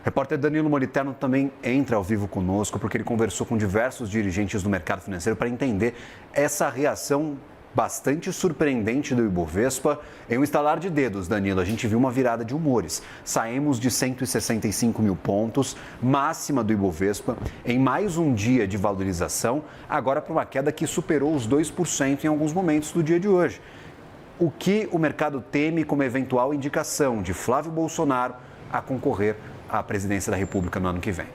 repórter Danilo Moliterno também entra ao vivo conosco, porque ele conversou com diversos dirigentes do mercado financeiro para entender essa reação bastante surpreendente do Ibovespa. Em um estalar de dedos, Danilo, a gente viu uma virada de humores. Saímos de 165 mil pontos, máxima do Ibovespa, em mais um dia de valorização, agora para uma queda que superou os 2% em alguns momentos do dia de hoje. O que o mercado teme como eventual indicação de Flávio Bolsonaro a concorrer à presidência da República no ano que vem?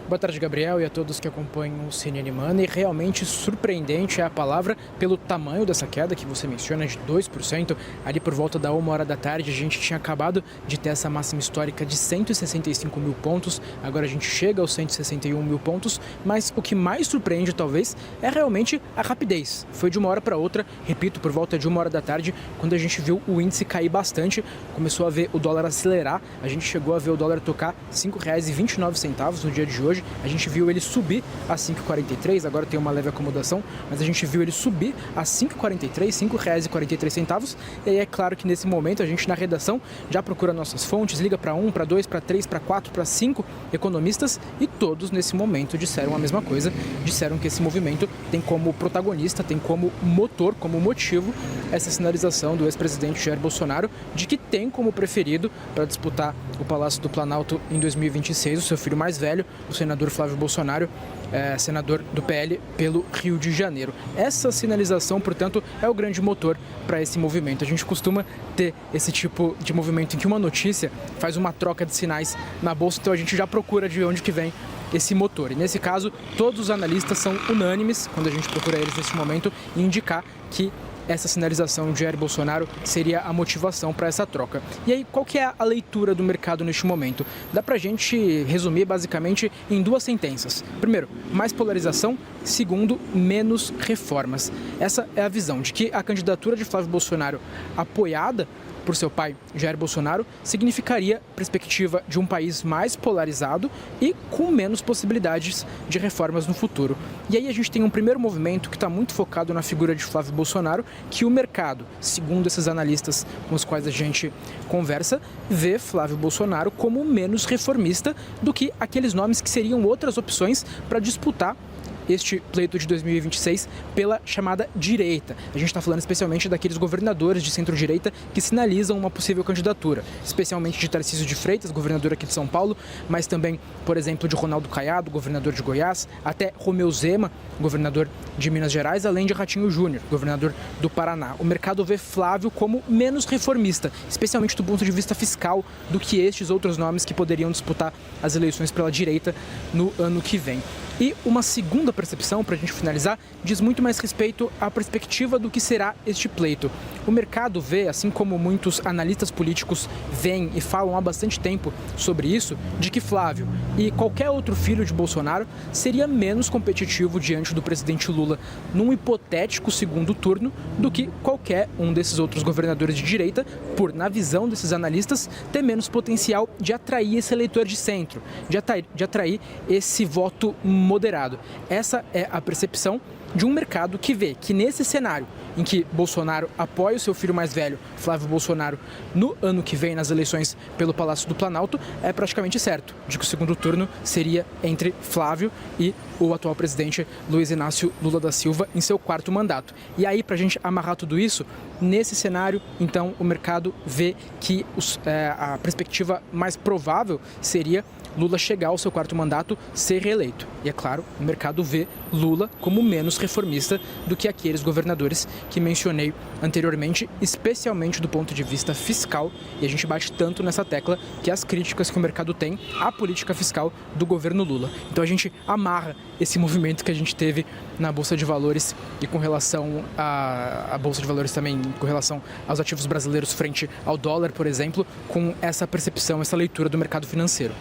Boa tarde, Gabriel, e a todos que acompanham o CNN Money. Realmente surpreendente é a palavra pelo tamanho dessa queda que você menciona, de 2%. Ali por volta da 1h da tarde, a gente tinha acabado de ter essa máxima histórica de 165 mil pontos. Agora a gente chega aos 161 mil pontos, mas o que mais surpreende, talvez, é realmente a rapidez. Foi de uma hora para outra, repito, por volta de 1h da tarde, quando a gente viu o índice cair bastante, começou a ver o dólar acelerar, a gente chegou a ver o dólar tocar R$ 5,29 no dia de hoje. A gente viu ele subir a 5,43, agora tem uma leve acomodação, mas a gente viu ele subir a 5,43, R$ 5,43. E aí é claro que nesse momento a gente na redação já procura nossas fontes, liga para 1, para 2, para 3, para 4, para 5 economistas e todos nesse momento disseram a mesma coisa, disseram que esse movimento tem como protagonista, tem como motor, como motivo essa sinalização do ex-presidente Jair Bolsonaro de que tem como preferido para disputar o Palácio do Planalto em 2026 o seu filho mais velho, o senador Flávio Bolsonaro, senador do PL pelo Rio de Janeiro. Essa sinalização, portanto, é o grande motor para esse movimento. A gente costuma ter esse tipo de movimento em que uma notícia faz uma troca de sinais na bolsa, então a gente já procura de onde que vem esse motor. E nesse caso, todos os analistas são unânimes, quando a gente procura eles nesse momento, em indicar que essa sinalização de Jair Bolsonaro seria a motivação para essa troca. E aí, qual que é a leitura do mercado neste momento? Dá para a gente resumir basicamente em duas sentenças. Primeiro, mais polarização. Segundo, menos reformas. Essa é a visão de que a candidatura de Flávio Bolsonaro, apoiada por seu pai, Jair Bolsonaro, significaria perspectiva de um país mais polarizado e com menos possibilidades de reformas no futuro. E aí a gente tem um primeiro movimento que está muito focado na figura de Flávio Bolsonaro, que o mercado, segundo esses analistas com os quais a gente conversa, vê Flávio Bolsonaro como menos reformista do que aqueles nomes que seriam outras opções para disputar este pleito de 2026 pela chamada direita. A gente está falando especialmente daqueles governadores de centro-direita que sinalizam uma possível candidatura, especialmente de Tarcísio de Freitas, governador aqui de São Paulo, mas também, por exemplo, de Ronaldo Caiado, governador de Goiás, até Romeu Zema, governador de Minas Gerais, além de Ratinho Júnior, governador do Paraná. O mercado vê Flávio como menos reformista, especialmente do ponto de vista fiscal, do que estes outros nomes que poderiam disputar as eleições pela direita no ano que vem. E uma segunda percepção, para a gente finalizar, diz muito mais respeito à perspectiva do que será este pleito. O mercado vê, assim como muitos analistas políticos veem e falam há bastante tempo sobre isso, de que Flávio e qualquer outro filho de Bolsonaro seria menos competitivo diante do presidente Lula num hipotético segundo turno do que qualquer um desses outros governadores de direita, por, na visão desses analistas, ter menos potencial de atrair esse eleitor de centro, de atrair esse voto moderado. Essa é a percepção de um mercado que vê que nesse cenário em que Bolsonaro apoia o seu filho mais velho, Flávio Bolsonaro, no ano que vem nas eleições pelo Palácio do Planalto, é praticamente certo de que o segundo turno seria entre Flávio e o atual presidente Luiz Inácio Lula da Silva em seu quarto mandato. E aí, para a gente amarrar tudo isso, nesse cenário, então, o mercado vê que a perspectiva mais provável seria Lula chegar ao seu quarto mandato, ser reeleito. E é claro, o mercado vê Lula como menos reformista do que aqueles governadores que mencionei anteriormente, especialmente do ponto de vista fiscal. E a gente bate tanto nessa tecla que as críticas que o mercado tem à política fiscal do governo Lula. Então a gente amarra esse movimento que a gente teve na Bolsa de Valores e com relação à Bolsa de Valores também, com relação aos ativos brasileiros frente ao dólar, por exemplo, com essa percepção, essa leitura do mercado financeiro.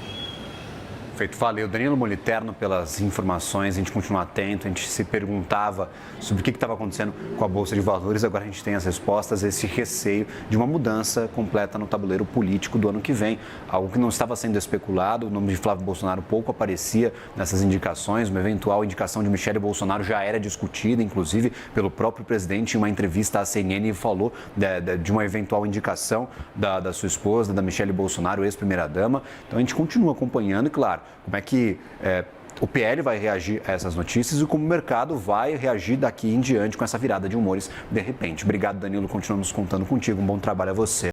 Perfeito, valeu. Danilo Moliterno pelas informações, a gente continua atento, a gente se perguntava sobre o que estava acontecendo com a Bolsa de Valores, agora a gente tem as respostas, esse receio de uma mudança completa no tabuleiro político do ano que vem, algo que não estava sendo especulado, o nome de Flávio Bolsonaro pouco aparecia nessas indicações, uma eventual indicação de Michele Bolsonaro já era discutida, inclusive pelo próprio presidente, em uma entrevista à CNN, falou de uma eventual indicação da sua esposa, da Michele Bolsonaro, ex-primeira-dama, então a gente continua acompanhando e, claro, como é que o PL vai reagir a essas notícias e como o mercado vai reagir daqui em diante com essa virada de humores de repente. Obrigado, Danilo. Continuamos contando contigo. Um bom trabalho a você.